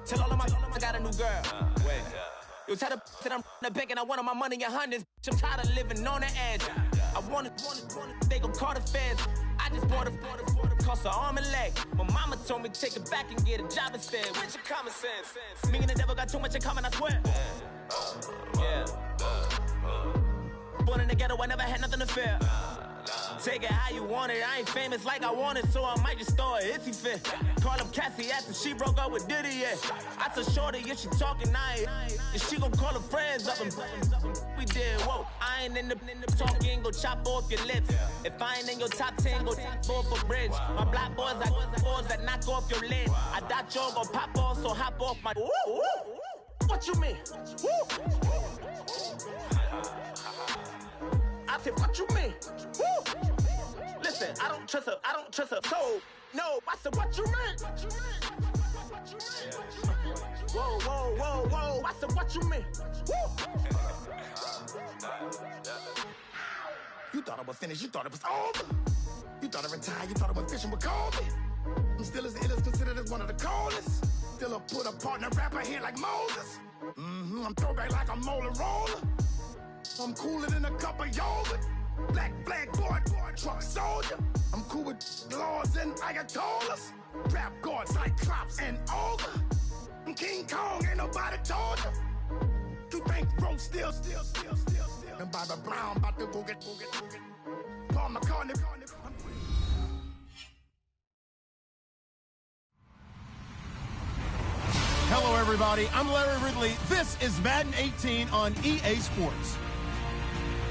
Tell all of my I got a new girl. Wait. You tell the that I'm the bank and I want all my money in hundreds. I'm tired of living on the edge. I want it, they gon' call the feds. I just bought a cost an arm and leg. My mama told me take it back and get a job instead. Where's your common sense? Me and the devil got too much in common, I swear. Yeah. Born in the ghetto, I never had nothing to fear. Take it how you want it. I ain't famous like I want it, so I might just throw a iffy fit. Call up Cassie after she broke up with Diddy, yeah. I told Shorty if she talking, I ain't. And she gon' call her friends up and we did, whoa. I ain't in the talking, go chop off your lips. If I ain't in your top 10, go top off a bridge. My black boys, I boys that knock off your lid. I thought y'all gon' pop off, so hop off my. What you mean? I said, what you mean? Listen, I don't trust her. So, no, I said, what you mean? Whoa. I said, what you mean? You thought I was finished, you thought it was over. You thought I retired, you thought I went fishing with Kobe. I'm still as ill as considered as one of the coldest. Still a put a partner rapper here like Moses. I'm throwback like a molar roller. I'm cooler than a cup of yogurt. Black flag boy, truck soldier. I'm cool with laws and Ayatollahs. Rap gods like Cyclops and Ogre. I'm King Kong, ain't nobody told you. You think Rome still. And Bobby Brown about to go get. Paul McCartney. Hello, everybody. I'm Larry Ridley. This is Madden 18 on EA Sports.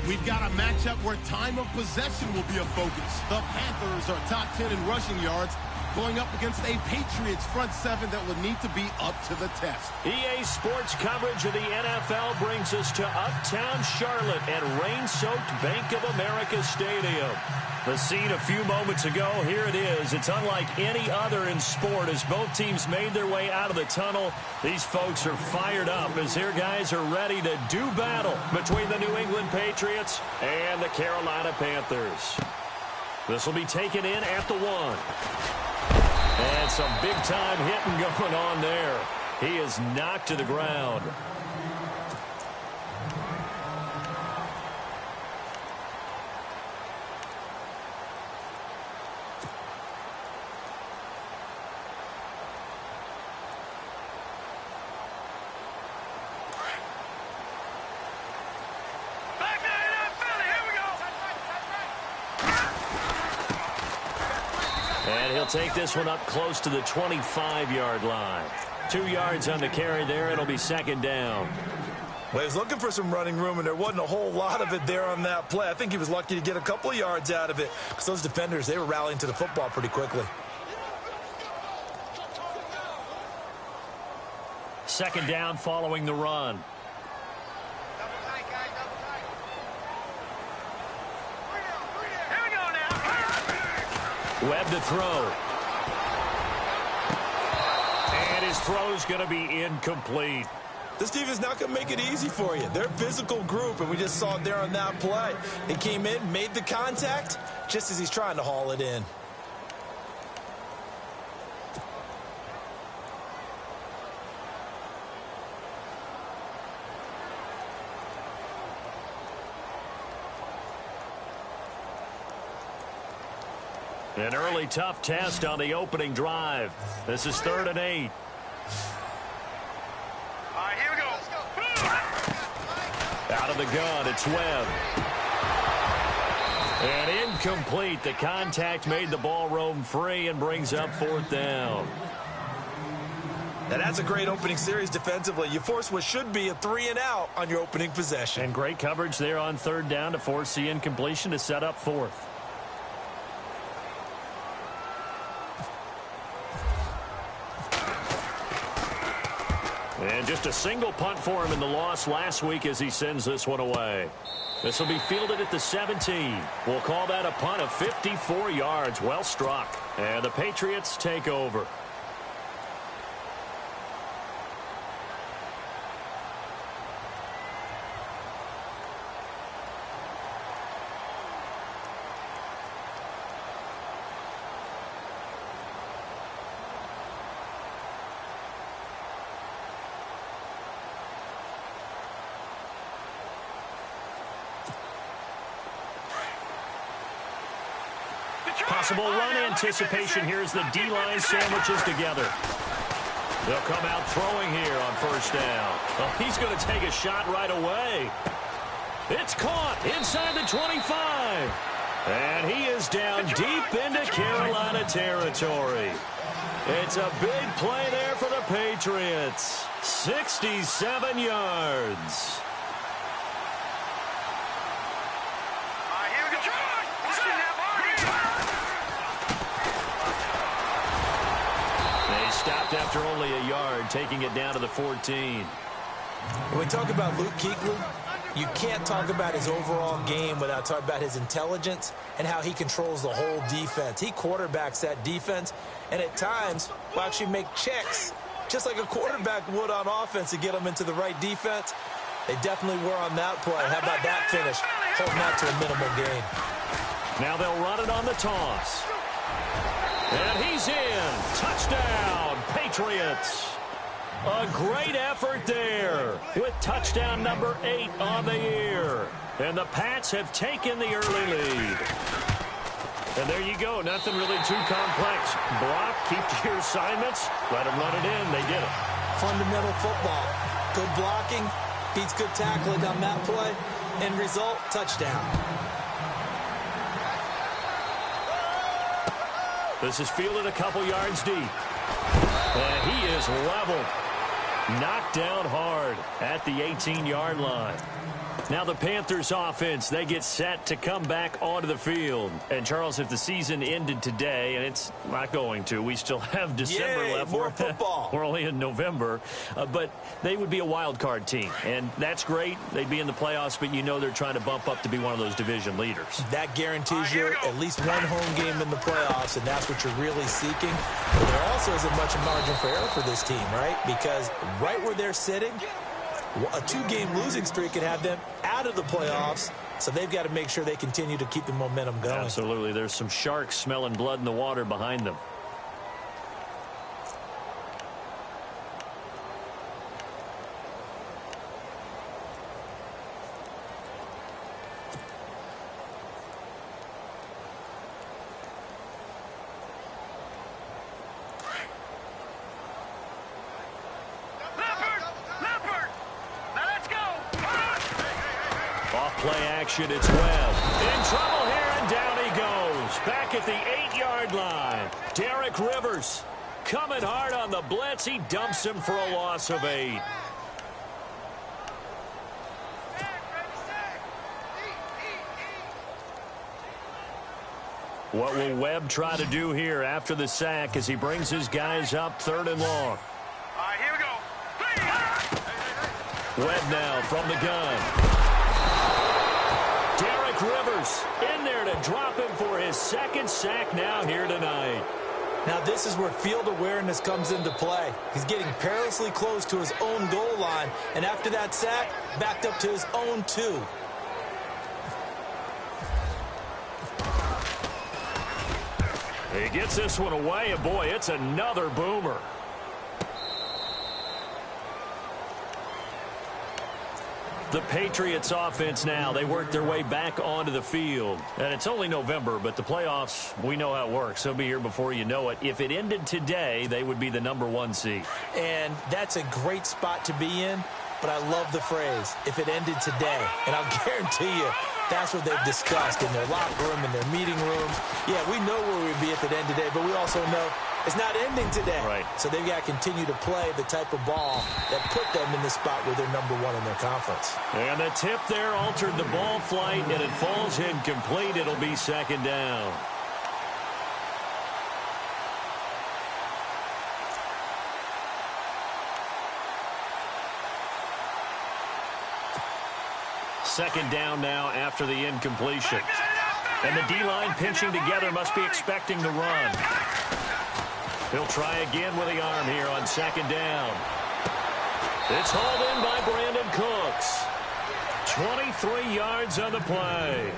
We've got a matchup where time of possession will be a focus. The Panthers are top 10 in rushing yards, going up against a Patriots front seven that will need to be up to the test. EA Sports coverage of the NFL brings us to Uptown Charlotte at rain-soaked Bank of America Stadium. The scene a few moments ago, here it is. It's unlike any other in sport as both teams made their way out of the tunnel. These folks are fired up as their guys are ready to do battle between the New England Patriots and the Carolina Panthers. This will be taken in at the 1. And some big-time hitting going on there. He is knocked to the ground. Take this one up close to the 25-yard line. 2 yards on the carry there. It'll be second down. Well, he was looking for some running room, and there wasn't a whole lot of it there on that play. I think he was lucky to get a couple of yards out of it because those defenders, they were rallying to the football pretty quickly. Second down following the run. Webb to throw. And his throw's going to be incomplete. This team is not going to make it easy for you. They're a physical group, and we just saw it there on that play. He came in, made the contact, just as he's trying to haul it in. An early tough test on the opening drive. This is 3rd and 8. All right, here we go. Out of the gun, it's Webb. And incomplete. The contact made the ball roam free and brings up 4th down. Now, that's a great opening series defensively. You force what should be a 3-and-out on your opening possession. And great coverage there on 3rd down to force the incompletion to set up 4th. And just a single punt for him in the loss last week as he sends this one away. This will be fielded at the 17. We'll call that a punt of 54 yards. Well struck. And the Patriots take over. Possible run anticipation here as the D-line sandwiches together. They'll come out throwing here on first down. Well, he's going to take a shot right away. It's caught inside the 25. And he is down deep into Carolina territory. It's a big play there for the Patriots. 67 yards. They stopped after only a yard, taking it down to the 14. When we talk about Luke Kuechly, you can't talk about his overall game without talking about his intelligence and how he controls the whole defense. He quarterbacks that defense, and at times will actually make checks, just like a quarterback would on offense to get them into the right defense. They definitely were on that play. How about that finish? Holding that to a minimal gain. Now they'll run it on the toss. And he's in. Touchdown, Patriots. A great effort there with touchdown number 8 on the year. And the Pats have taken the early lead. And there you go. Nothing really too complex. Block, keep to your assignments, let them run it in. They did it. Fundamental football. Good blocking, beats good tackling on that play. End result, touchdown. This is fielded a couple yards deep. And he is leveled. Knocked down hard at the 18-yard line. Now the Panthers offense, they get set to come back onto the field. And Charles, if the season ended today, and it's not going to, we still have December left. More football. We're only in November. But they would be a wild card team. And that's great. They'd be in the playoffs, but you know they're trying to bump up to be one of those division leaders. That guarantees you at least one home game in the playoffs, and that's what you're really seeking. But there also isn't much margin for error for this team, right? Because right where they're sitting, a 2-game losing streak could have them out of the playoffs, so they've got to make sure they continue to keep the momentum going. Absolutely. There's some sharks smelling blood in the water behind them. Play action, it's Webb. In trouble here, and down he goes. Back at the 8-yard line. Derek Rivers coming hard on the blitz. He dumps him for a loss of 8. What will Webb try to do here after the sack as he brings his guys up 3rd and long? All right, here we go. Webb now from the gun. Rivers in there to drop him for his 2nd sack now here tonight. Now this is where field awareness comes into play. He's getting perilously close to his own goal line, and after that sack, backed up to his own 2. He gets this one away, and boy, it's another boomer. The Patriots offense now, they work their way back onto the field. And it's only November, but the playoffs, we know how it works. They'll be here before you know it. If it ended today, they would be the number 1 seed. And that's a great spot to be in, but I love the phrase, if it ended today. And I'll guarantee you, that's what they've discussed in their locker room, in their meeting rooms. Yeah, we know where we'd be if it ended today, but we also know it's not ending today. Right. So they've got to continue to play the type of ball that put them in the spot where they're number 1 in their conference. And the tip there altered the ball flight, and it falls incomplete. It'll be 2nd down. Second down now after the incompletion. And the D-line pinching together, must be expecting the run. He'll try again with the arm here on 2nd down. It's hauled in by Brandon Cooks. 23 yards on the play.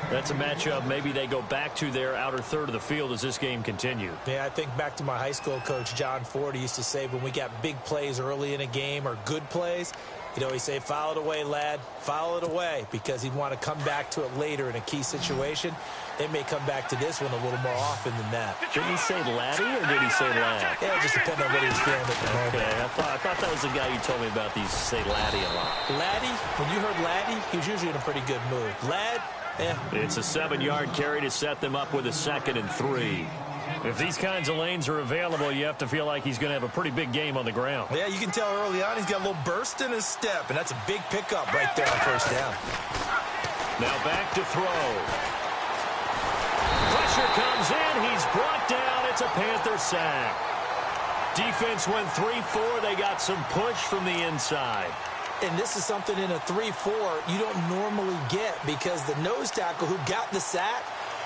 That's a matchup. Maybe they go back to their outer third of the field as this game continues. Yeah, I think back to my high school coach, John Ford. He used to say when we got big plays early in a game or good plays, You know, he say, file it away, lad. File it away, because he'd want to come back to it later in a key situation. They may come back to this one a little more often than that. Did he say laddie or did he say lad? Yeah, it just depends on what he was feeling at the moment. Okay, I thought that was the guy you told me about these say laddie a lot. Laddie, when you heard laddie, he was usually in a pretty good mood. Lad, It's a 7-yard carry to set them up with a 2nd and 3. If these kinds of lanes are available, you have to feel like he's going to have a pretty big game on the ground. Yeah, you can tell early on he's got a little burst in his step, and that's a big pickup right there on first down. Now back to throw. Pressure comes in. He's brought down. It's a Panther sack. Defense went 3-4. They got some push from the inside. And this is something in a 3-4 you don't normally get, because the nose tackle who got the sack,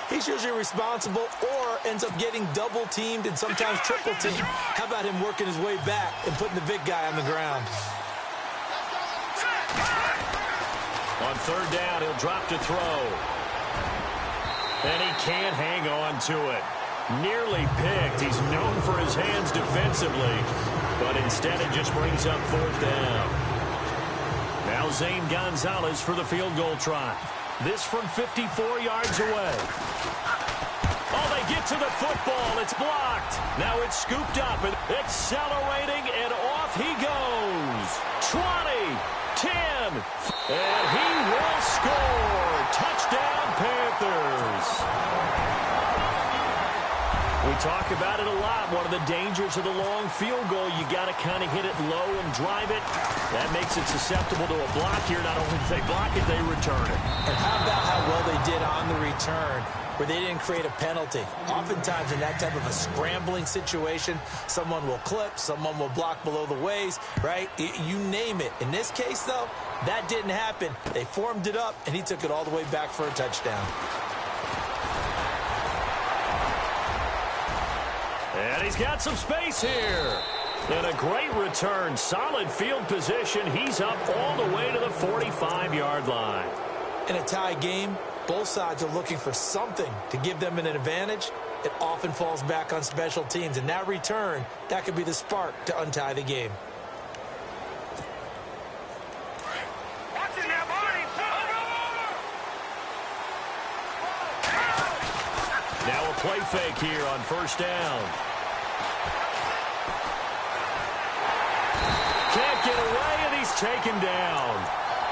he's usually responsible or ends up getting double-teamed and sometimes triple-teamed. How about him working his way back and putting the big guy on the ground? On third down, he'll drop to throw. And he can't hang on to it. Nearly picked. He's known for his hands defensively, but instead it just brings up fourth down. Now Zane Gonzalez for the field goal try. This from 54 yards away. Oh, they get to the football. It's blocked. Now it's scooped up and accelerating, and off he goes. 20, 10, and he will score. Touchdown, Panthers. We talk about it a lot. One of the dangers of the long field goal, you got to kind of hit it low and drive it. That makes it susceptible to a block here. Not only do they block it, they return it. And how about how well they did on the return, where they didn't create a penalty? Oftentimes in that type of a scrambling situation, someone will clip, someone will block below the waist, right? You name it. In this case, though, that didn't happen. They formed it up, and he took it all the way back for a touchdown. And he's got some space here. And a great return. Solid field position. He's up all the way to the 45-yard line. In a tie game, both sides are looking for something to give them an advantage. It often falls back on special teams. And that return, that could be the spark to untie the game. Now a play fake here on first down. Can't get away, and he's taken down.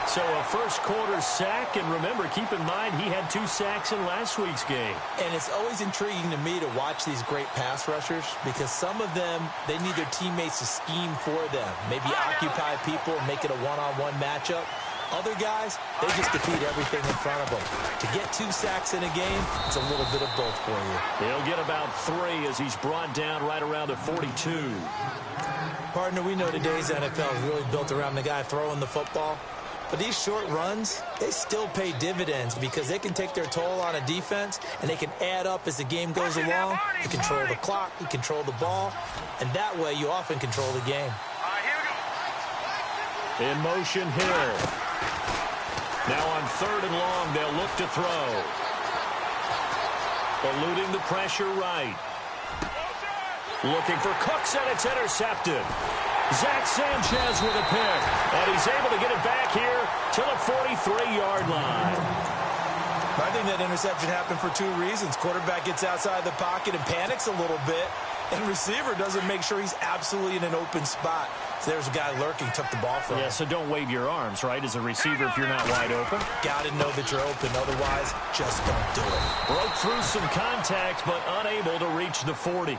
So a first quarter sack, and remember, keep in mind, he had 2 sacks in last week's game. And it's always intriguing to me to watch these great pass rushers, because some of them, they need their teammates to scheme for them. Maybe occupy people and make it a one-on-one matchup. Other guys, they just defeat everything in front of them. To get 2 sacks in a game, it's a little bit of both for you. He'll get about 3 as he's brought down right around the 42. Partner, we know today's NFL is really built around the guy throwing the football. But these short runs, they still pay dividends, because they can take their toll on a defense, and they can add up as the game goes along. You control the clock, you control the ball, and that way you often control the game. In motion, Hill. Now on third and long, they'll look to throw. Eluding the pressure right. Looking for Cooks, and it's intercepted. Zach Sanchez with a pick, and he's able to get it back here to the 43-yard line. I think that interception happened for 2 reasons. Quarterback gets outside the pocket and panics a little bit, and receiver doesn't make sure he's absolutely in an open spot. So there's a guy lurking, took the ball from him. Yeah, so don't wave your arms, right, as a receiver if you're not wide open. Got to know that you're open. Otherwise, just don't do it. Broke through some contact, but unable to reach the 40.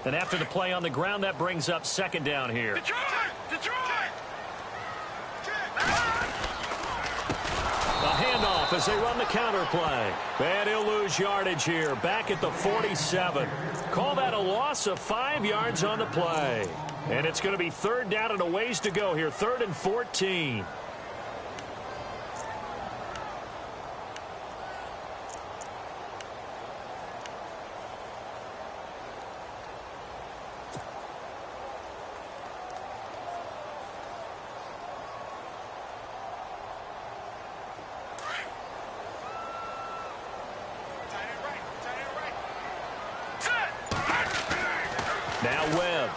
And after the play on the ground, that brings up second down here. Detroit! A handoff as they run the counter play. And he'll lose yardage here, back at the 47. Call that a loss of 5 yards on the play. And it's going to be third down and a ways to go here, 3rd and 14. Now Webb.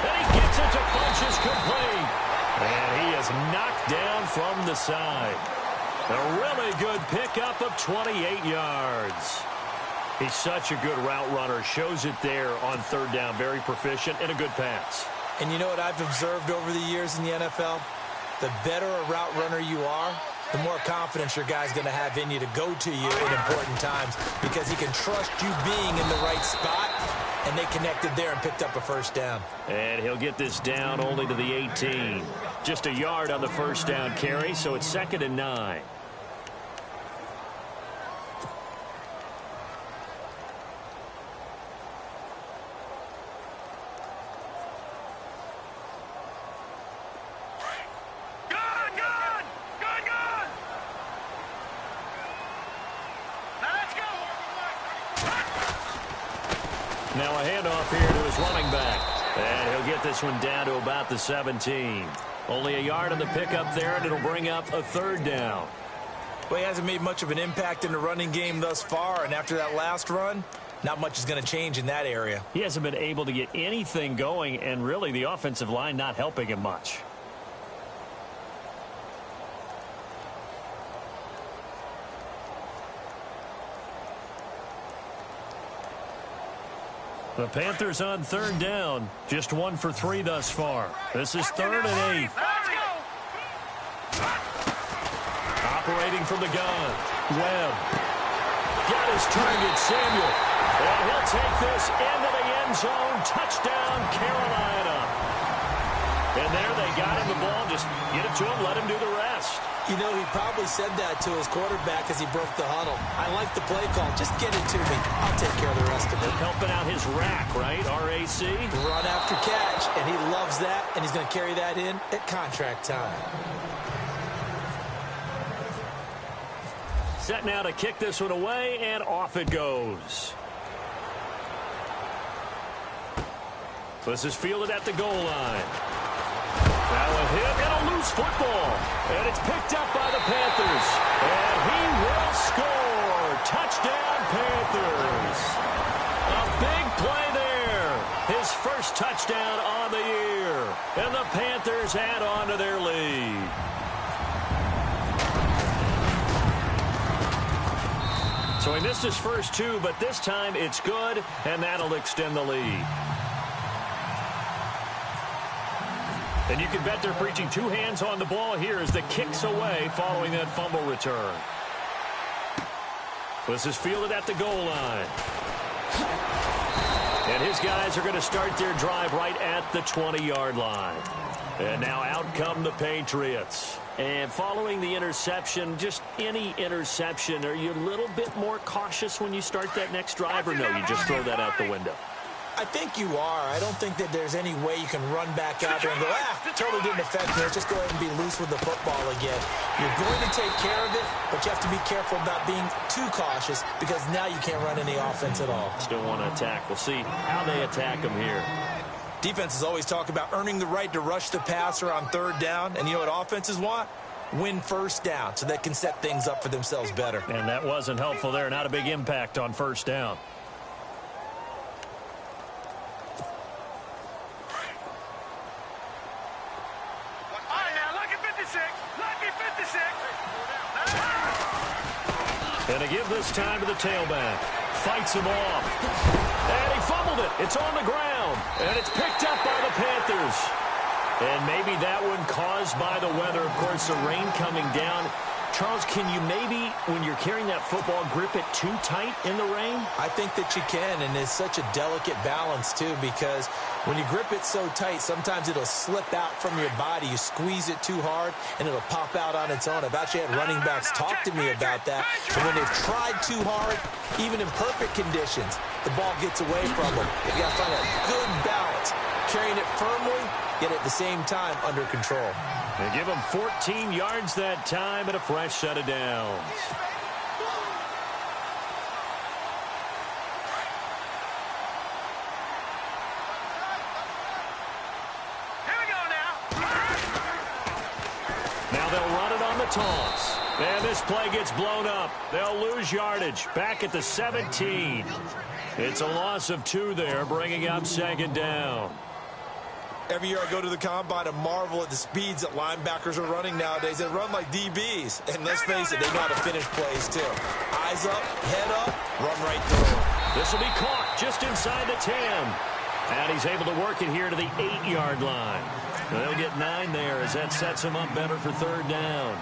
And he gets it to Funchess complete. And he is knocked down from the side. A really good pickup of 28 yards. He's such a good route runner. Shows it there on third down. Very proficient and a good pass. And you know what I've observed over the years in the NFL? The better a route runner you are, the more confidence your guy's going to have in you to go to you in important times because he can trust you being in the right spot, and they connected there and picked up a first down. And he'll get this down only to the 18. Just a yard on the first down carry, so it's 2nd and 9. Now a handoff here to his running back. And he'll get this one down to about the 17. Only a yard on the pickup there, and it'll bring up a third down. Well, he hasn't made much of an impact in the running game thus far, and after that last run, not much is going to change in that area. He hasn't been able to get anything going, and really the offensive line not helping him much. The Panthers on third down. Just 1 for 3 thus far. This is 3rd and 8. Operating from the gun. Webb. Got his target, Samuel. And he'll take this into the end zone. Touchdown, Carolina. And there they got him the ball. Just get it to him, let him do the rest. You know, he probably said that to his quarterback as he broke the huddle. I like the play call. Just get it to me. I'll take care of the rest of it. Helping out his rack, right? RAC. Run after catch, and he loves that, and he's going to carry that in at contract time. Set now to kick this one away, and off it goes. This is fielded at the goal line. Now a hit and a loose football. And it's picked up by the Panthers. And he will score. Touchdown, Panthers. A big play there. His first touchdown on the year. And the Panthers add on to their lead. So he missed his first 2, but this time it's good, and that'll extend the lead. And you can bet they're preaching 2 hands on the ball here as the kick's away following that fumble return. This is fielded at the goal line. And his guys are going to start their drive right at the 20-yard line. And now out come the Patriots. And following the interception, just any interception, are you a little bit more cautious when you start that next drive, or no, you just throw that out the window? I think you are. I don't think that there's any way you can run back out there and go, totally didn't affect me. Let's just go ahead and be loose with the football again. You're going to take care of it, but you have to be careful about being too cautious because now you can't run any offense at all. Still want to attack. We'll see how they attack him here. Defenses always talk about earning the right to rush the passer on third down, and you know what offenses want? Win first down so they can set things up for themselves better. And that wasn't helpful there. Not a big impact on first down. And to give this time to the tailback. Fights him off. And he fumbled it. It's on the ground. And it's picked up by the Panthers. And maybe that one caused by the weather. Of course, the rain coming down. Charles, can you maybe, when you're carrying that football, grip it too tight in the rain? I think that you can, and it's such a delicate balance, too, because when you grip it so tight, sometimes it'll slip out from your body. You squeeze it too hard, and it'll pop out on its own. I've actually had running backs talk to me about that. And when they've tried too hard, even in perfect conditions, the ball gets away from them. You've got to find a good balance, carrying it firmly, yet at the same time under control. They give him 14 yards that time and a fresh set of downs. Now they'll run it on the toss. And this play gets blown up. They'll lose yardage. Back at the 17. It's a loss of 2 there, bringing up second down. Every year I go to the combine and marvel at the speeds that linebackers are running nowadays. They run like DBs. And let's face it, they know how to finish plays too. Eyes up, head up, run right through. This will be caught just inside the 10. And he's able to work it here to the 8-yard line. They'll get 9 there as that sets him up better for third down.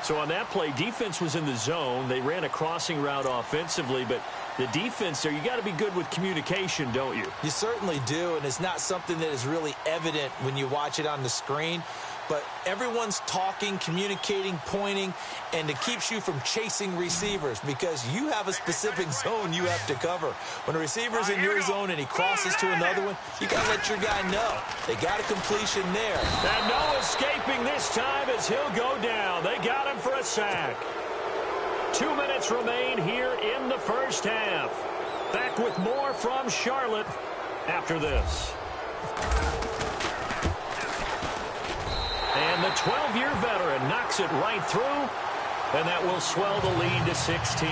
So on that play, defense was in the zone. They ran a crossing route offensively, but the defense there, you got to be good with communication, don't you? You certainly do, and it's not something that is really evident when you watch it on the screen. But everyone's talking, communicating, pointing, and it keeps you from chasing receivers because you have a specific zone you have to cover. When a receiver's in your zone and he crosses to another one, you got to let your guy know. They got a completion there. And no escaping this time as he'll go down. They got him for a sack. 2 minutes remain here in the first half. Back with more from Charlotte after this. And the 12-year veteran knocks it right through, and that will swell the lead to 16.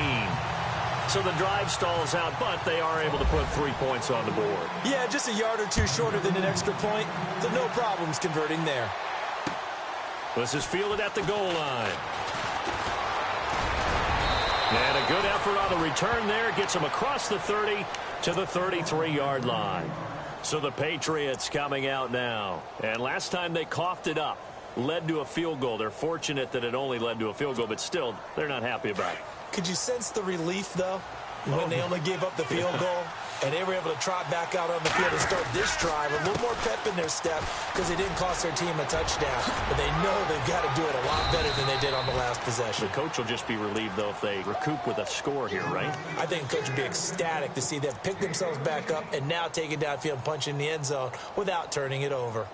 So the drive stalls out, but they are able to put 3 points on the board. Yeah, just a yard or two shorter than an extra point, so no problems converting there. This is fielded at the goal line. And a good effort on the return there gets him across the 30 to the 33-yard line. So the Patriots coming out now. And last time they coughed it up, led to a field goal. They're fortunate that it only led to a field goal, but still, they're not happy about it. Could you sense the relief, though, when they only gave up the field goal? And they were able to trot back out on the field and start this drive. A little more pep in their step because they didn't cost their team a touchdown. But they know they've got to do it a lot better than they did on the last possession. The coach will just be relieved, though, if they recoup with a score here, right? I think the coach would be ecstatic to see them pick themselves back up and now take it downfield and punch in the end zone without turning it over.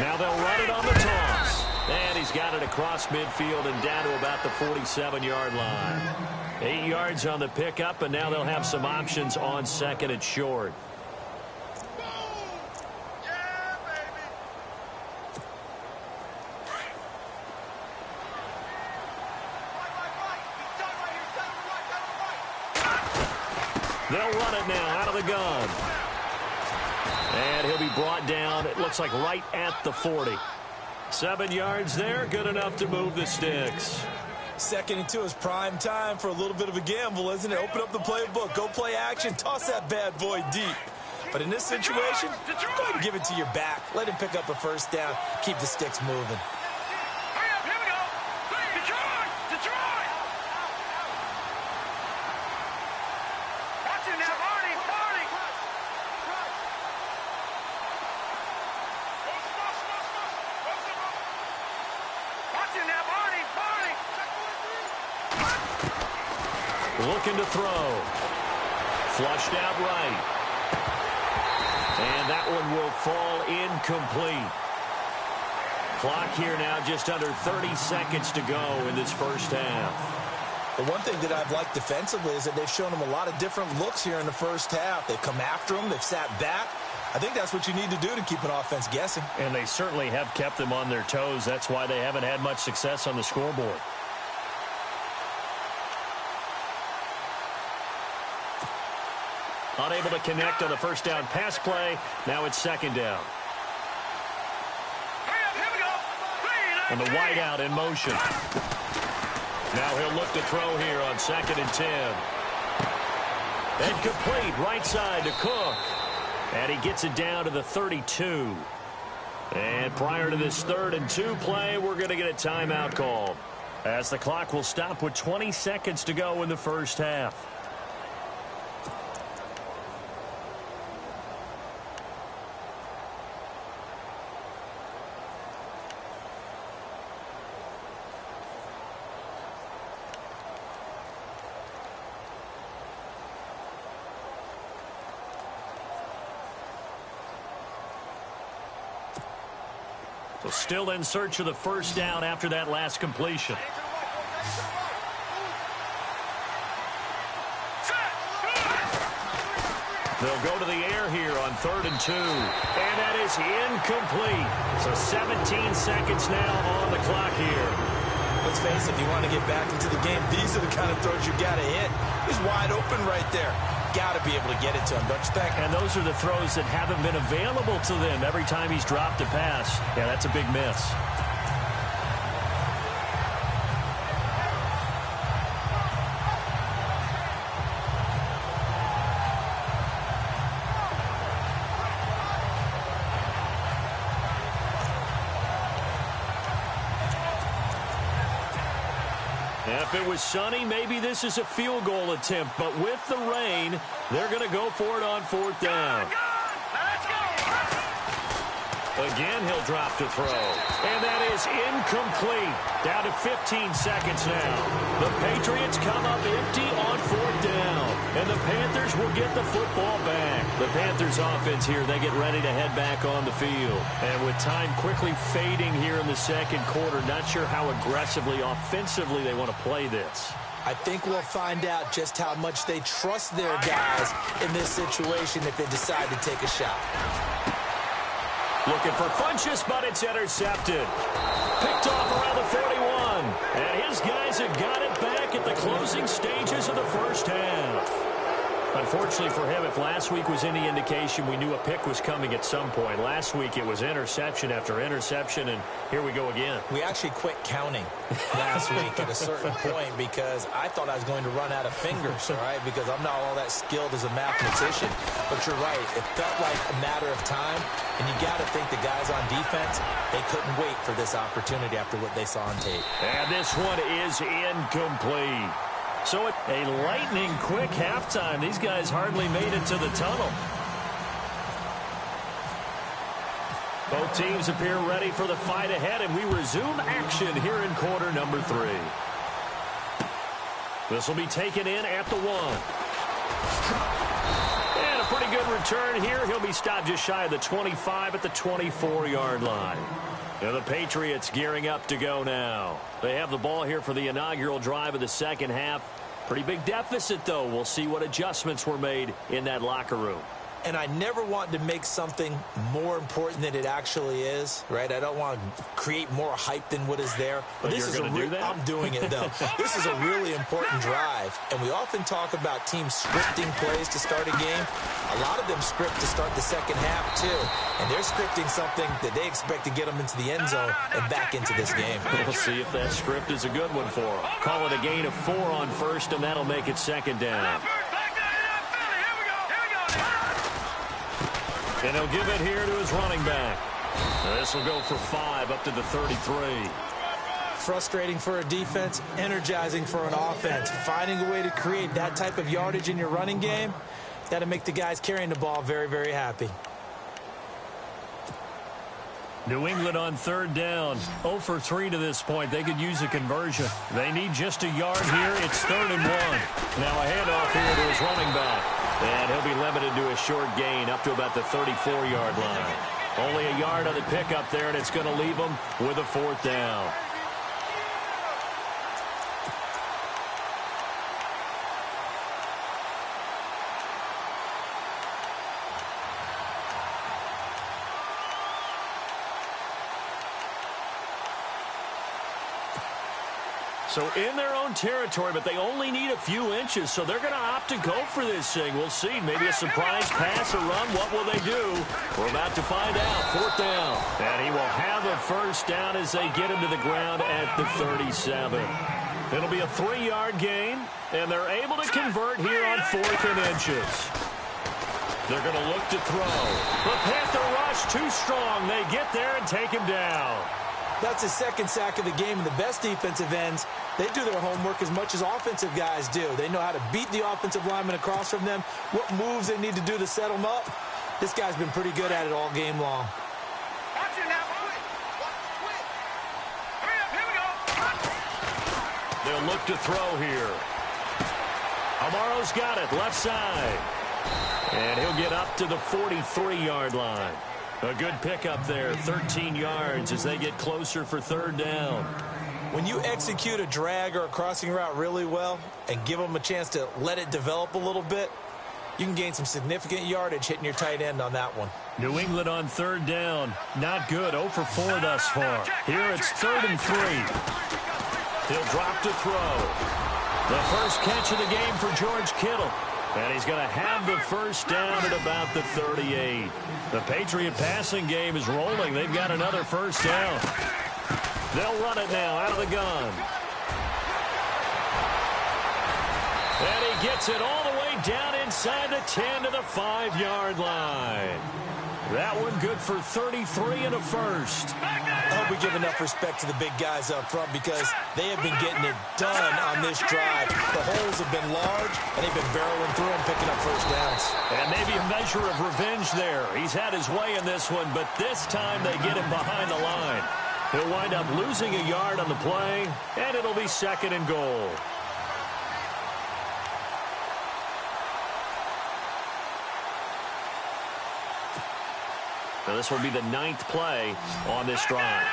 Now they'll run it on the toss. And he's got it across midfield and down to about the 47-yard line. 8 yards on the pickup, and now they'll have some options on second and short. They'll run it now out of the gun. And he'll be brought down, it looks like right at the 40. 7 yards there, good enough to move the sticks. 2nd and 2 is prime time for a little bit of a gamble, isn't it? Open up the playbook, go play action, toss that bad boy deep. But in this situation, go ahead and give it to your back. Let him pick up a first down, keep the sticks moving. Looking to throw. Flushed out right. And that one will fall incomplete. Clock here now just under 30 seconds to go in this first half. The one thing that I've liked defensively is that they've shown them a lot of different looks here in the first half. They've come after them. They've sat back. I think that's what you need to do to keep an offense guessing. And they certainly have kept them on their toes. That's why they haven't had much success on the scoreboard. Unable to connect on the first down pass play. Now it's second down. And the wideout in motion. Now he'll look to throw here on 2nd and 10. And complete right side to Cook. And he gets it down to the 32. And prior to this 3rd and 2 play, we're going to get a timeout called, as the clock will stop with 20 seconds to go in the first half. So still in search of the first down after that last completion. They'll go to the air here on 3rd and 2. And that is incomplete. So 17 seconds now on the clock here. Let's face it, if you want to get back into the game, these are the kind of throws you got to hit. He's wide open right there. Got to be able to get it to him, don't you think? And those are the throws that haven't been available to them every time he's dropped a pass. Yeah, that's a big miss. If it was sunny, maybe this is a field goal attempt. But with the rain, they're going to go for it on 4th down. Again, he'll drop to throw. And that is incomplete. Down to 15 seconds now. The Patriots come up empty on 4th down. And the Panthers will get the football back. The Panthers offense here, they get ready to head back on the field. And with time quickly fading here in the second quarter, not sure how aggressively, offensively they want to play this. I think we'll find out just how much they trust their guys in this situation if they decide to take a shot. Looking for Funchess, but it's intercepted. Picked off around the 41. And his guys have got it back at the closing stages of the first half. Unfortunately for him, if last week was any indication, we knew a pick was coming at some point. Last week it was interception after interception, and here we go again. We actually quit counting last week at a certain point because I thought I was going to run out of fingers, all right, because I'm not all that skilled as a mathematician. But you're right. It felt like a matter of time, and you got to think the guys on defense, they couldn't wait for this opportunity after what they saw on tape. And this one is incomplete. So a lightning-quick halftime. These guys hardly made it to the tunnel. Both teams appear ready for the fight ahead, and we resume action here in quarter number 3. This will be taken in at the 1. And a pretty good return here. He'll be stopped just shy of the 25 at the 24-yard line. Now the Patriots gearing up to go now. They have the ball here for the inaugural drive of the second half. Pretty big deficit, though. We'll see what adjustments were made in that locker room. And I never want to make something more important than it actually is, right? I don't want to create more hype than what is there. But this is do that? I'm doing it, though. This is a really important drive. And we often talk about teams scripting plays to start a game. A lot of them script to start the second half, too. And they're scripting something that they expect to get them into the end zone and back into this game. We'll see if that script is a good one for them. Call it a gain of 4 on first, and that'll make it second down. And he'll give it here to his running back. This will go for 5 up to the 33. Frustrating for a defense, energizing for an offense. Finding a way to create that type of yardage in your running game, that'll make the guys carrying the ball very, very happy. New England on 3rd down. 0 for 3 to this point. They could use a conversion. They need just a yard here. It's 3rd and 1. Now a handoff here to his running back. And he'll be limited to a short gain up to about the 34-yard line. Only a yard on the pickup there, and it's going to leave him with a 4th down. So in their own territory, but they only need a few inches, so they're going to opt to go for this thing. We'll see. Maybe a surprise pass or run. What will they do? We're about to find out. 4th down. And he will have a first down as they get him to the ground at the 37. It'll be a 3-yard gain, and they're able to convert here on 4th and inches. They're going to look to throw. The Panther rush too strong. They get there and take him down. That's his second sack of the game, and the best defensive ends, they do their homework as much as offensive guys do. They know how to beat the offensive lineman across from them, what moves they need to do to set them up. This guy's been pretty good at it all game long. They'll look to throw here. Amaro's got it, left side. And he'll get up to the 43-yard line. A good pickup there, 13 yards as they get closer for 3rd down. When you execute a drag or a crossing route really well and give them a chance to let it develop a little bit, You can gain some significant yardage hitting your tight end on that one. New England on third down. Not good. 0 for 4 thus far. Here it's 3rd and 3. He'll drop to throw. The first catch of the game for George Kittle. And he's going to have the first down at about the 38. The Patriot passing game is rolling. They've got another first down. They'll run it now out of the gun. And he gets it all the way down inside the 10 to the 5-yard line. That one good for 33 and a first. I hope we give enough respect to the big guys up front because they have been getting it done on this drive. The holes have been large, and they've been barreling through and picking up first downs. And maybe a measure of revenge there. He's had his way in this one, but this time they get him behind the line. He'll wind up losing a yard on the play, and it'll be 2nd and goal. Now this will be the 9th play on this drive.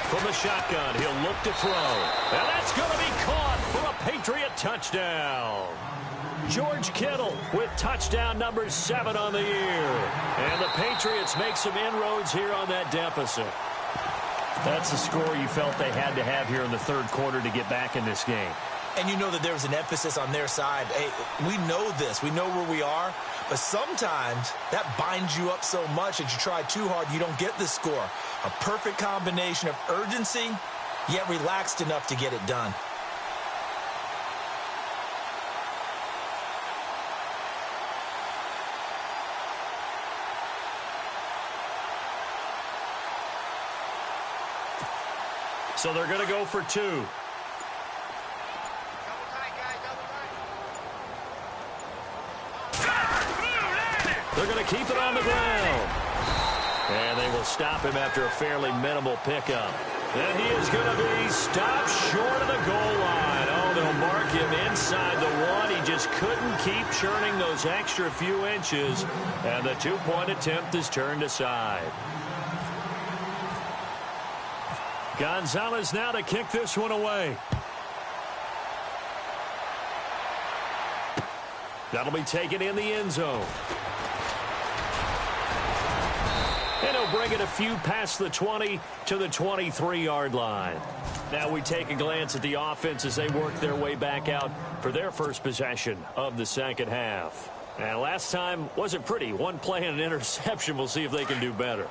From the shotgun, he'll look to throw. And that's going to be caught for a Patriot touchdown. George Kittle with touchdown number 7 on the year. And the Patriots make some inroads here on that deficit. That's the score you felt they had to have here in the 3rd quarter to get back in this game. And you know that there was an emphasis on their side. Hey, we know this. We know where we are. But sometimes that binds you up so much that you try too hard, you don't get the score. A perfect combination of urgency, yet relaxed enough to get it done. So they're going to go for 2. They're going to keep it on the ground. And they will stop him after a fairly minimal pickup. And he is going to be stopped short of the goal line. Oh, they'll mark him inside the 1. He just couldn't keep churning those extra few inches. And the 2-point attempt is turned aside. Gonzalez now to kick this one away. That'll be taken in the end zone. And he'll bring it a few past the 20 to the 23-yard line. Now we take a glance at the offense as they work their way back out for their first possession of the 2nd half. And last time wasn't pretty. 1 play and an interception. We'll see if they can do better.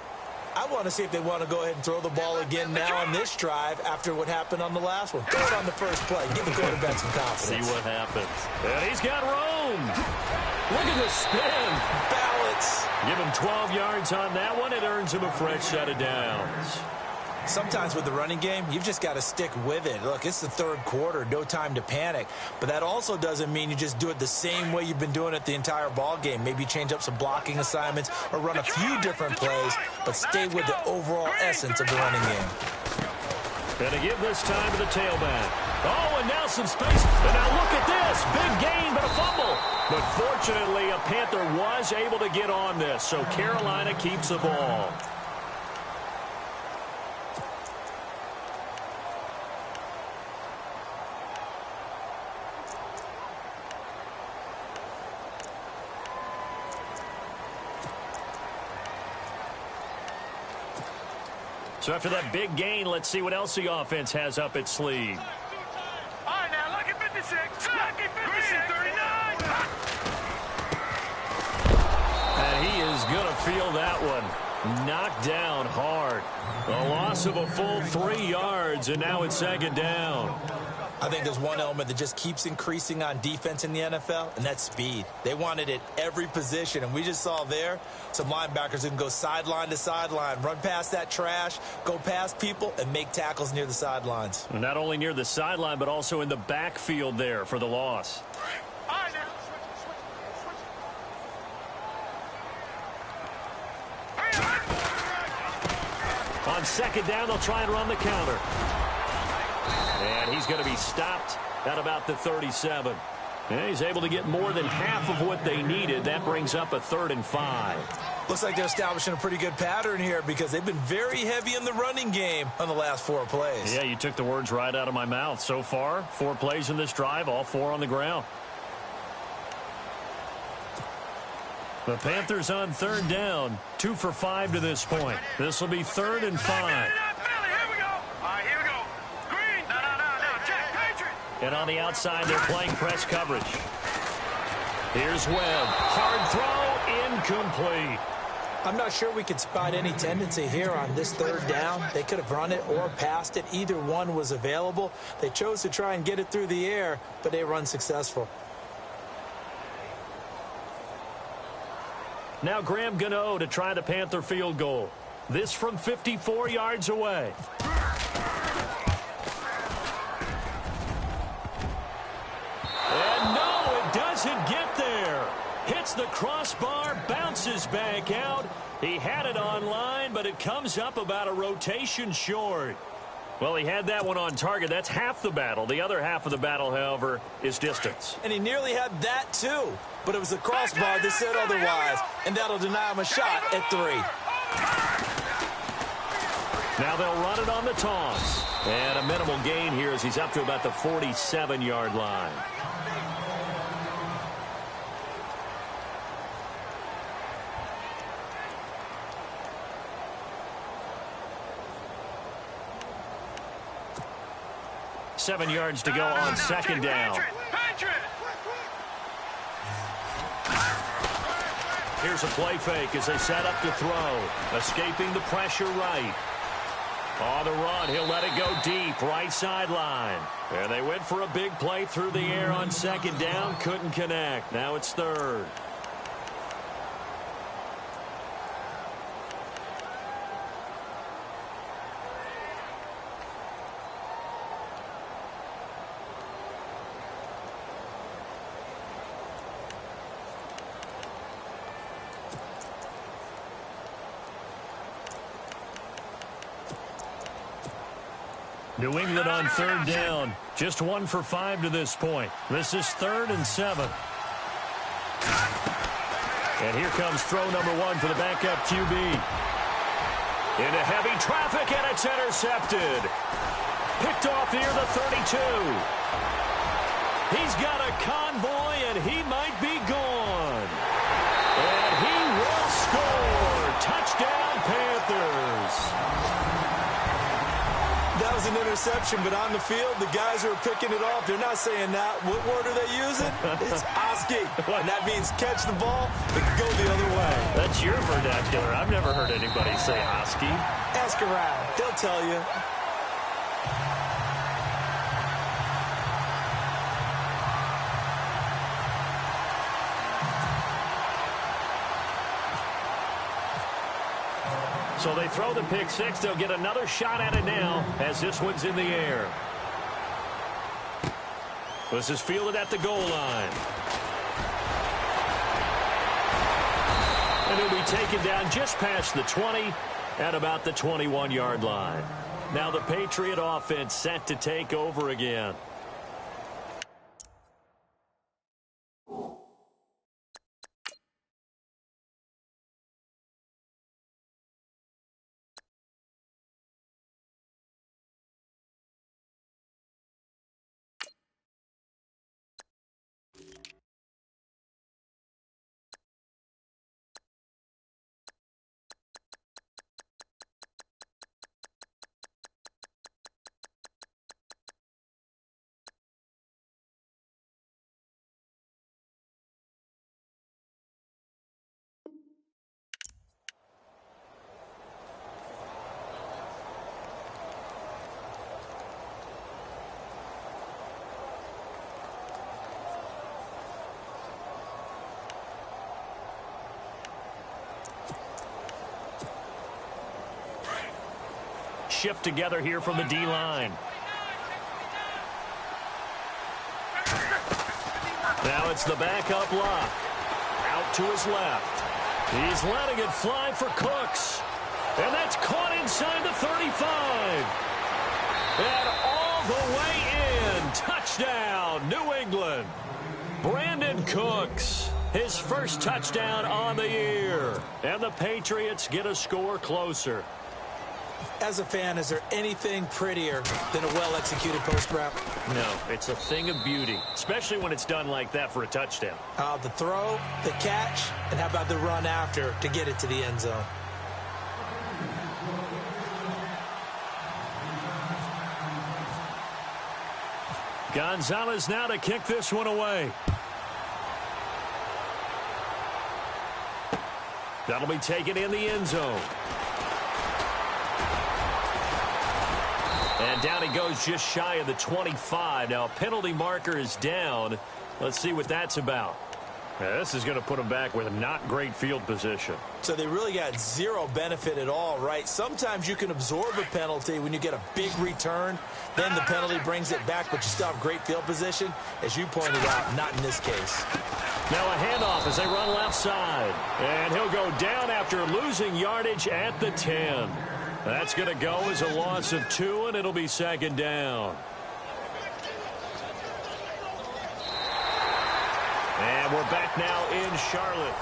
I want to see if they want to go ahead and throw the ball again now on this drive after what happened on the last one. Throw it on the first play. Give the quarterback some confidence. See what happens. And he's got room. Look at the spin. Balance. Give him 12 yards on that one. It earns him a fresh set of downs. Sometimes with the running game, you've just got to stick with it. Look, it's the 3rd quarter. No time to panic. But that also doesn't mean you just do it the same way you've been doing it the entire ball game. Maybe change up some blocking assignments or run a few different plays, but stay with the overall essence of the running game. And to give this time to the tailback. Oh, and now some space. And now look at this. Big gain, but a fumble. But fortunately, a Panther was able to get on this, so Carolina keeps the ball. So after that big gain, let's see what else the offense has up its sleeve. All right, now, look at 56. Look at 56. 39. And he is going to feel that one. Knocked down hard. A loss of a full 3 yards, and now it's 2nd down. I think there's one element that just keeps increasing on defense in the NFL, and that's speed. They want it at every position, and we just saw there some linebackers who can go sideline to sideline, run past that trash, go past people, and make tackles near the sidelines. Not only near the sideline, but also in the backfield there for the loss. On 2nd down, they'll try and run the counter. And he's going to be stopped at about the 37. And he's able to get more than half of what they needed. That brings up a 3rd and 5. Looks like they're establishing a pretty good pattern here because they've been very heavy in the running game on the last 4 plays. Yeah, you took the words right out of my mouth. So far, 4 plays in this drive, all 4 on the ground. The Panthers on 3rd down, 2 for 5 to this point. This will be 3rd and 5. And on the outside, they're playing press coverage. Here's Webb. Hard throw, incomplete. I'm not sure we could spot any tendency here on this 3rd down. They could have run it or passed it. Either one was available. They chose to try and get it through the air, but they were unsuccessful. Now Graham Gano to try the Panther field goal. This from 54 yards away. And no, it doesn't get there. Hits the crossbar, bounces back out. He had it on line, but it comes up about a rotation short. Well, he had that one on target. That's half the battle. The other half of the battle, however, is distance. And he nearly had that, too. But it was the crossbar that said otherwise, and that'll deny him a shot at 3. Now they'll run it on the toss. And a minimal gain here as he's up to about the 47-yard line. Seven yards to go on 2nd down. Here's a play fake as they set up to throw. Escaping the pressure right. On the run, he'll let it go deep, right sideline. And they went for a big play through the air on 2nd down. Couldn't connect. Now it's 3rd. New England on 3rd down. Just 1 for 5 to this point. This is 3rd and 7. And here comes throw number 1 for the backup QB. Into heavy traffic, and it's intercepted. Picked off near the 32. He's got a convoy, and he might be gone. And he will score. Touchdown, Panthers. That was an interception, but on the field, the guys who are picking it off, they're not saying that. What word are they using? It's Oski. And that means catch the ball, but go the other way. That's your vernacular. I've never heard anybody say Oski. Ask around. They'll tell you. So they throw the pick 6. They'll get another shot at it now as this one's in the air. This is fielded at the goal line. And he'll be taken down just past the 20 at about the 21-yard line. Now the Patriot offense set to take over again. Shift together here from the D-line. Now it's the backup lock. Out to his left. He's letting it fly for Cooks. And that's caught inside the 35. And all the way in. Touchdown, New England. Brandon Cooks. his first touchdown on the year. And the Patriots get a score closer. As a fan, is there anything prettier than a well-executed post route? No, it's a thing of beauty, especially when it's done like that for a touchdown. The throw, the catch, and how about the run after to get it to the end zone? Gonzalez now to kick this one away. That'll be taken in the end zone. And down he goes just shy of the 25. Now a penalty marker is down. Let's see what that's about. Now, this is going to put him back with not great field position. So they really got zero benefit at all, right? Sometimes you can absorb a penalty when you get a big return. Then the penalty brings it back, but you still have great field position. As you pointed out, not in this case. Now a handoff as they run left side. And he'll go down after losing yardage at the 10. That's going to go as a loss of 2, and it'll be second down. And we're back now in Charlotte.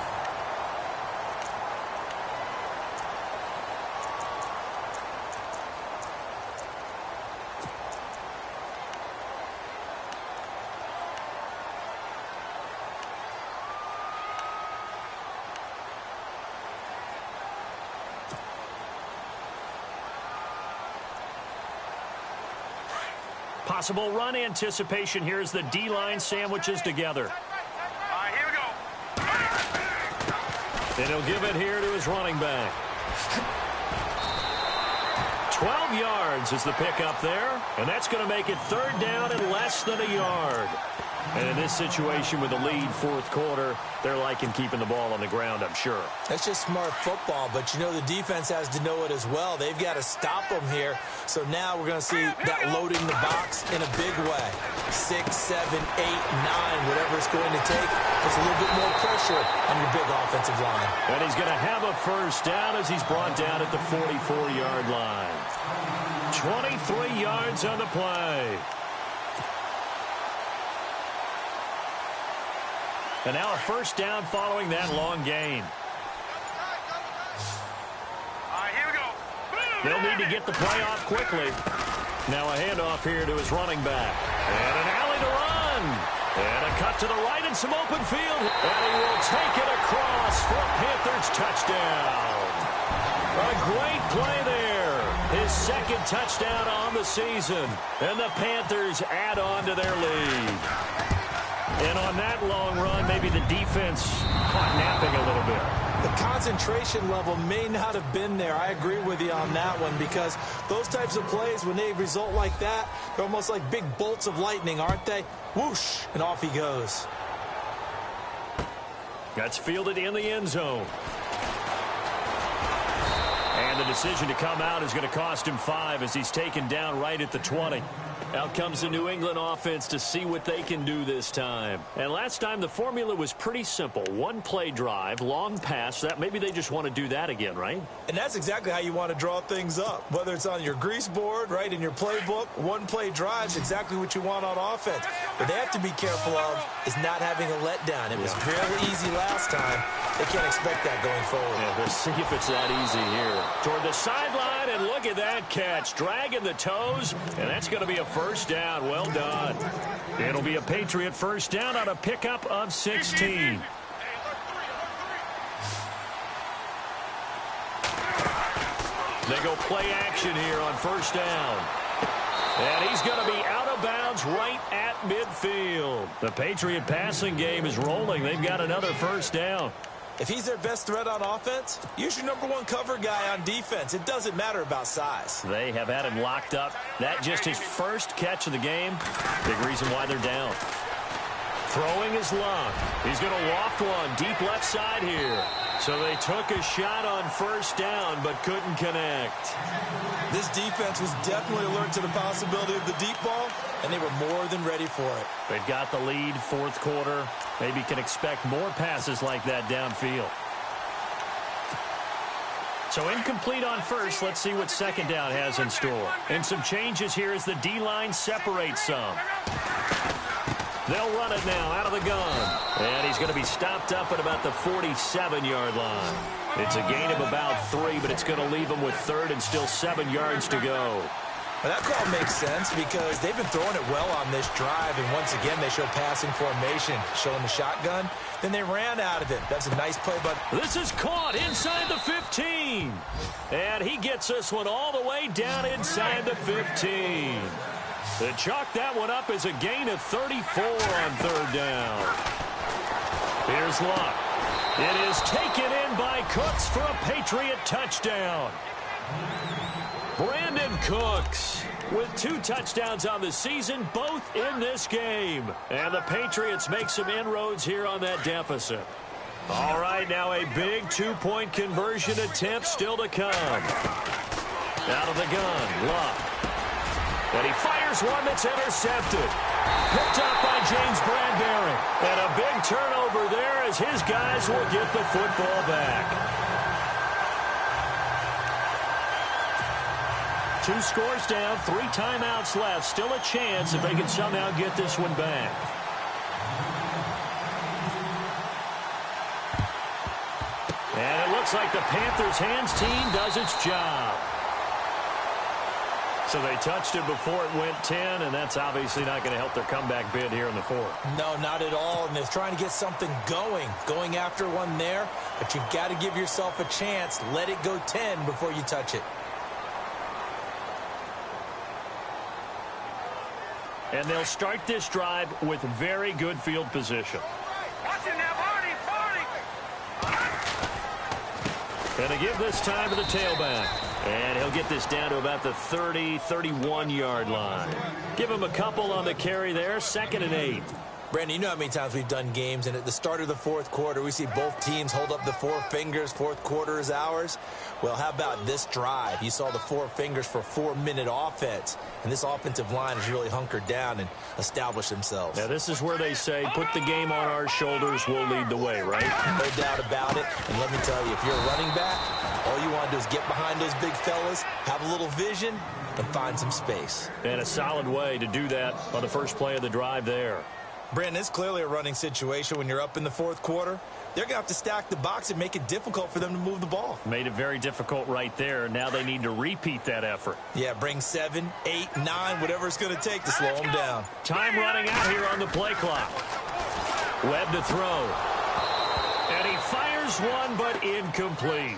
Possible run anticipation here as the D-line sandwiches together. Here we go. And he'll give it here to his running back. 12 yards is the pickup there. And that's going to make it third down and less than a yard. And in this situation with the lead fourth quarter, they're liking keeping the ball on the ground, I'm sure. That's just smart football, but you know the defense has to know it as well. They've got to stop them here. So now we're going to see that loading the box in a big way. 6, 7, 8, 9, whatever it's going to take. Puts a little bit more pressure on your big offensive line. And he's going to have a first down as he's brought down at the 44-yard line. 23 yards on the play. And now a first down following that long gain. Here we go. They'll need to get the play off quickly. Now a handoff here to his running back. And an alley to run. And a cut to the right and some open field. And he will take it across for a Panthers touchdown. A great play there. His second touchdown on the season. And the Panthers add on to their lead. And on that long run, maybe the defense caught napping a little bit. The concentration level may not have been there. I agree with you on that one because those types of plays, when they result like that, they're almost like big bolts of lightning, aren't they? Whoosh, and off he goes. That's fielded in the end zone. And the decision to come out is going to cost him 5 as he's taken down right at the 20. Out comes the New England offense to see what they can do this time. And last time the formula was pretty simple. One play drive, long pass. That maybe they just want to do that again, right? And that's exactly how you want to draw things up. Whether it's on your grease board, right, in your playbook, one play drive is exactly what you want on offense. What they have to be careful of is not having a letdown. It was real easy last time. They can't expect that going forward. Yeah, we'll see if it's that easy here. Toward the sideline, and look at that catch. Dragging the toes, and that's going to be a first down. Well done. It'll be a Patriot first down on a pickup of 16. They go play action here on first down. And he's going to be out of bounds right at midfield. The Patriot passing game is rolling. They've got another first down. If he's their best threat on offense, use your #1 cover guy on defense. It doesn't matter about size. They have had him locked up. That just his first catch of the game. Big reason why they're down. Throwing is Luck. He's going to loft one deep left side here. So they took a shot on first down but couldn't connect. This defense was definitely alert to the possibility of the deep ball, and they were more than ready for it. They've got the lead fourth quarter. Maybe can expect more passes like that downfield. So incomplete on first. Let's see what second down has in store. And some changes here as the D-line separates some. They'll run it now out of the gun. And he's going to be stopped up at about the 47-yard line. It's a gain of about 3, but it's going to leave him with 3rd and still 7 yards to go. Well, that call makes sense because they've been throwing it well on this drive, and once again they show passing formation, showing the shotgun. Then they ran out of it. That's a nice play, but this is caught inside the 15. And he gets this one all the way down inside the 15. They chalk that one up as a gain of 34 on 3rd down. Here's Luck. It is taken in by Cooks for a Patriot touchdown. Brandon Cooks with 2 touchdowns on the season, both in this game. And the Patriots make some inroads here on that deficit. All right, now a big 2-point conversion attempt still to come. Out of the gun, Luck. And he fires one that's intercepted. Picked up by James Bradbury. And a big turnover there as his guys will get the football back. 2 scores down, 3 timeouts left. Still a chance if they can somehow get this one back. And it looks like the Panthers' hands team does its job. So they touched it before it went 10, and that's obviously not going to help their comeback bid here in the 4th. No, not at all, and they're trying to get something going after one there, but you've got to give yourself a chance. Let it go 10 before you touch it. And they'll start this drive with very good field position. Watch it now, Barney. And they give this time to the tailback. And he'll get this down to about the 30, 31-yard line. Give him a couple on the carry there, 2nd and 8. Brandon, you know how many times we've done games, and at the start of the 4th quarter, we see both teams hold up the 4 fingers, 4th quarter is ours. Well, how about this drive? You saw the 4 fingers for 4-minute offense, and this offensive line has really hunkered down and established themselves. Now, this is where they say, put the game on our shoulders, we'll lead the way, right? No doubt about it, and let me tell you, if you're a running back, all you want to do is get behind those big fellas, have a little vision, and find some space. And a solid way to do that on the first play of the drive there. Brandon, it's clearly a running situation when you're up in the 4th quarter. They're going to have to stack the box and make it difficult for them to move the ball. Made it very difficult right there. Now they need to repeat that effort. Yeah, bring 7, 8, 9, whatever it's going to take to slow them down. Time running out here on the play clock. Webb to throw. And he fires one, but incomplete.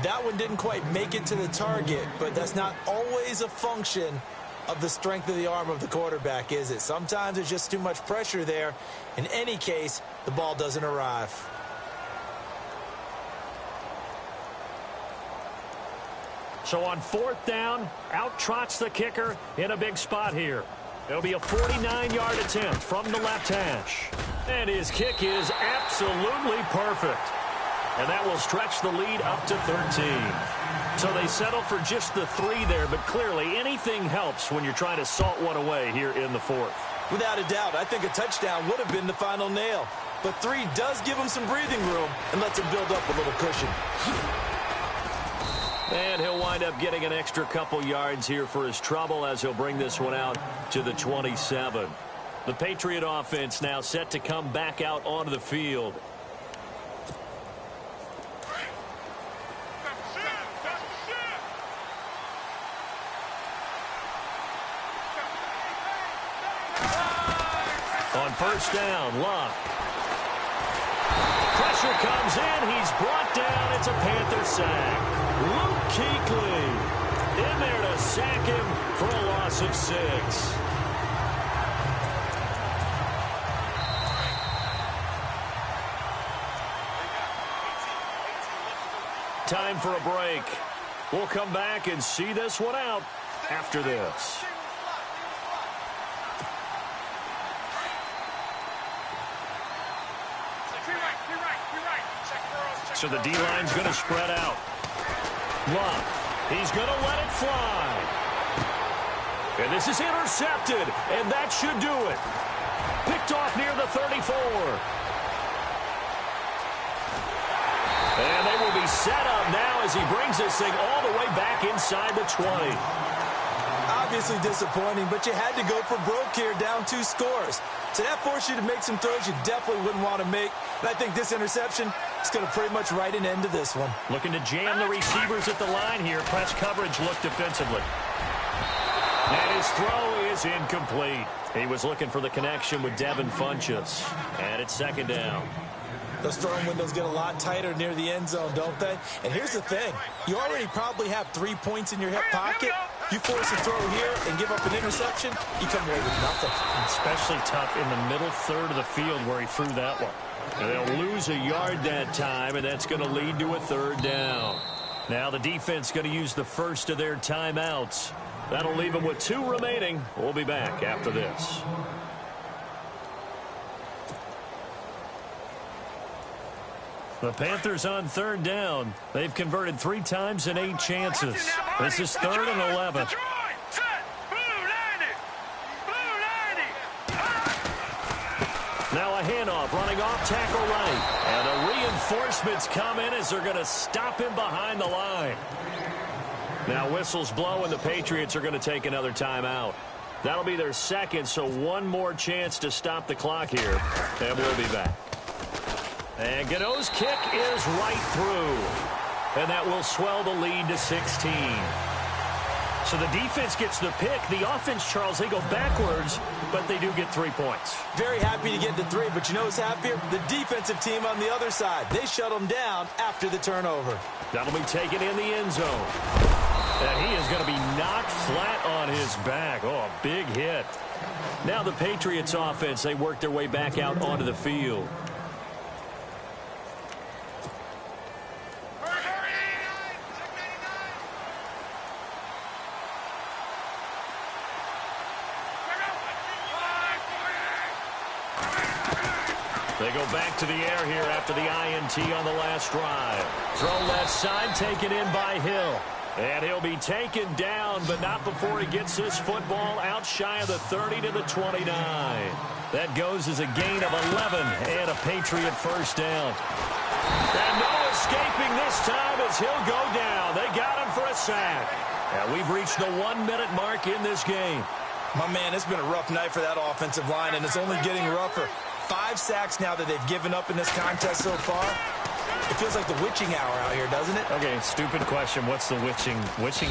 That one didn't quite make it to the target, but that's not always a function of the strength of the arm of the quarterback, is it? Sometimes there's just too much pressure there. In any case, the ball doesn't arrive. So on 4th down, out trots the kicker in a big spot here. It'll be a 49-yard attempt from the left hash. And his kick is absolutely perfect. And that will stretch the lead up to 13. So they settle for just the 3 there, but clearly anything helps when you're trying to salt one away here in the 4th. Without a doubt, I think a touchdown would have been the final nail. But 3 does give him some breathing room and lets him build up a little cushion. And he'll wind up getting an extra couple yards here for his trouble as he'll bring this one out to the 27. The Patriot offense now set to come back out onto the field. On 1st down, Luck. Pressure comes in. He's brought down. It's a Panther sack. Luke Kuechly in there to sack him for a loss of 6. Time for a break. We'll come back and see this one out after this. So the D-line's going to spread out. Luck, he's going to let it fly. And this is intercepted, and that should do it. Picked off near the 34. And they will be set up now as he brings this thing all the way back inside the 20. I'll Obviously disappointing, but you had to go for broke here, down 2 scores. So that forced you to make some throws you definitely wouldn't want to make. And I think this interception is going to pretty much write an end to this one. Looking to jam the receivers at the line here. Press coverage look defensively. And his throw is incomplete. He was looking for the connection with Devin Funchess. And it's 2nd down. Those throwing windows get a lot tighter near the end zone, don't they? And here's the thing. You already probably have 3 points in your hip pocket. You force a throw here and give up an interception, you come away with nothing. Especially tough in the middle third of the field where he threw that one. And they'll lose a yard that time, and that's going to lead to a 3rd down. Now the defense going to use the first of their timeouts. That'll leave them with 2 remaining. We'll be back after this. The Panthers on 3rd down. They've converted 3 times in 8 chances. This is 3rd and 11. Now a handoff running off tackle right. And the reinforcements come in as they're going to stop him behind the line. Now whistles blow and the Patriots are going to take another timeout. That'll be their 2nd, so 1 more chance to stop the clock here. And we'll be back. And Gano's kick is right through. And that will swell the lead to 16. So the defense gets the pick. The offense, Charles, they go backwards, but they do get 3 points. Very happy to get the 3, but you know who's happier? The defensive team on the other side. They shut them down after the turnover. That'll be taken in the end zone. And he is going to be knocked flat on his back. Oh, a big hit. Now the Patriots offense, they work their way back out onto the field. They go back to the air here after the INT on the last drive. Throw left side, taken in by Hill. And he'll be taken down, but not before he gets this football out shy of the 30 to the 29. That goes as a gain of 11 and a Patriot 1st down. And no escaping this time as he'll go down. They got him for a sack. And we've reached the 1-minute mark in this game. My man, it's been a rough night for that offensive line, and it's only getting rougher. 5 sacks now that they've given up in this contest so far. It feels like the witching hour out here, doesn't it? Okay, stupid question. What's the witching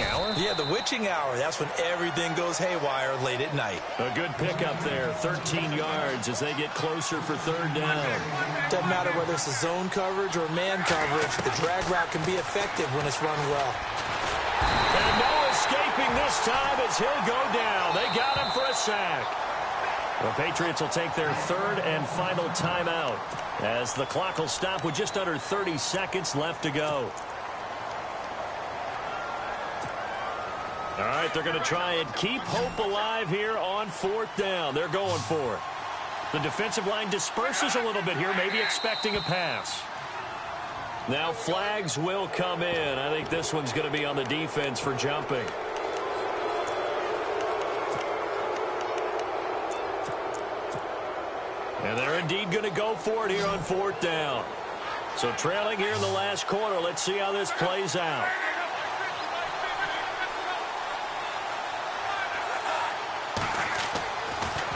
hour? Yeah, the witching hour. That's when everything goes haywire late at night. A good pickup there. 13 yards as they get closer for 3rd down. Doesn't matter whether it's a zone coverage or man coverage. The drag route can be effective when it's run well. And no escaping this time as he'll go down. They got him for a sack. The Patriots will take their 3rd and final timeout as the clock will stop with just under 30 seconds left to go. All right, they're going to try and keep hope alive here on 4th down. They're going for it. The defensive line disperses a little bit here, maybe expecting a pass. Now flags will come in. I think this one's going to be on the defense for jumping. And they're indeed going to go for it here on 4th down. So trailing here in the last quarter. Let's see how this plays out.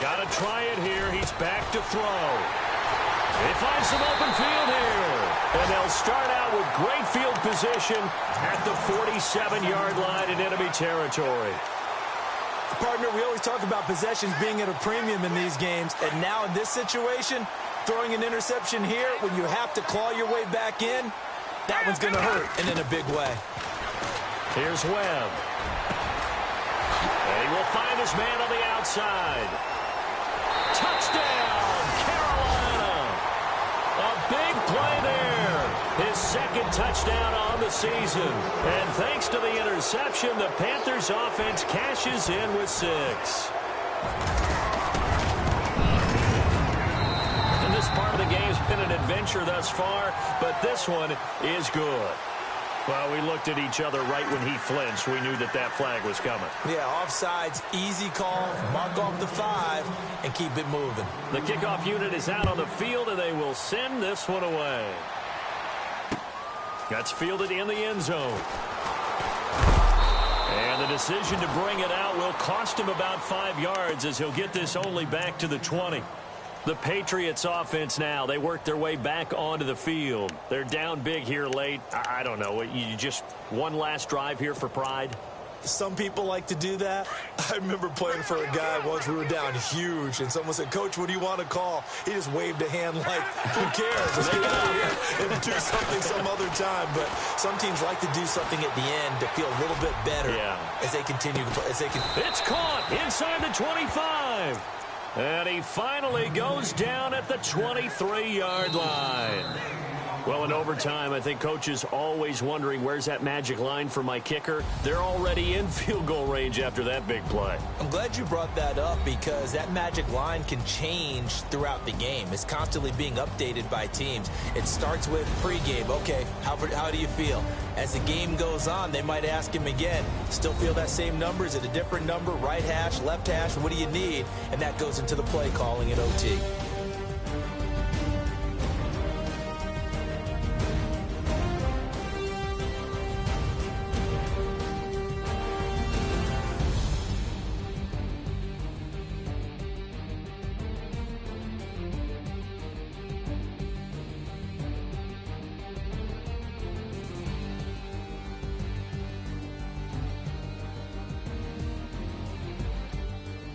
Got to try it here. He's back to throw. They find some open field here. And they'll start out with great field position at the 47-yard line in enemy territory. Partner, we always talk about possessions being at a premium in these games, and now in this situation, throwing an interception here when you have to claw your way back in, that one's going to hurt, and in a big way. Here's Webb. And he will find his man on the outside. Touchdown, Carolina. A big play there. His 2nd touchdown on the season. And thanks to the interception, the Panthers offense cashes in with 6. And this part of the game's been an adventure thus far, but this one is good. Well, we looked at each other right when he flinched. We knew that that flag was coming. Yeah, offsides, easy call, mark off the 5, and keep it moving. The kickoff unit is out on the field, and they will send this one away. That's fielded in the end zone. And the decision to bring it out will cost him about 5 yards as he'll get this only back to the 20. The Patriots offense now, they work their way back onto the field. They're down big here late. I don't know. You just one last drive here for pride? Some people like to do that. I remember playing for a guy once. We were down huge, and someone said, "Coach, what do you want to call?" He just waved a hand like, who cares? Let's get out of here and do something some other time. But some teams like to do something at the end to feel a little bit better as they continue to play. It's caught inside the 25. And he finally goes down at the 23-yard line. Well, in overtime, I think coaches always wondering, where's that magic line for my kicker? They're already in field goal range after that big play. I'm glad you brought that up because that magic line can change throughout the game. It's constantly being updated by teams. It starts with pregame. Okay, how do you feel? As the game goes on, they might ask him again, still feel that same number? Is it a different number? Right hash, left hash? What do you need? And that goes into the play calling at OT.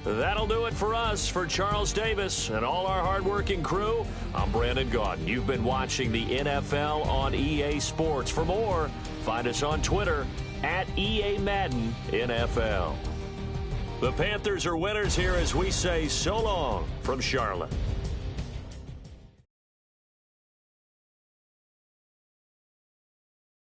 That'll do it for us. For Charles Davis and all our hardworking crew, I'm Brandon Gaudin. You've been watching the NFL on EA Sports. For more, find us on Twitter at EA Madden NFL. The Panthers are winners here as we say so long from Charlotte.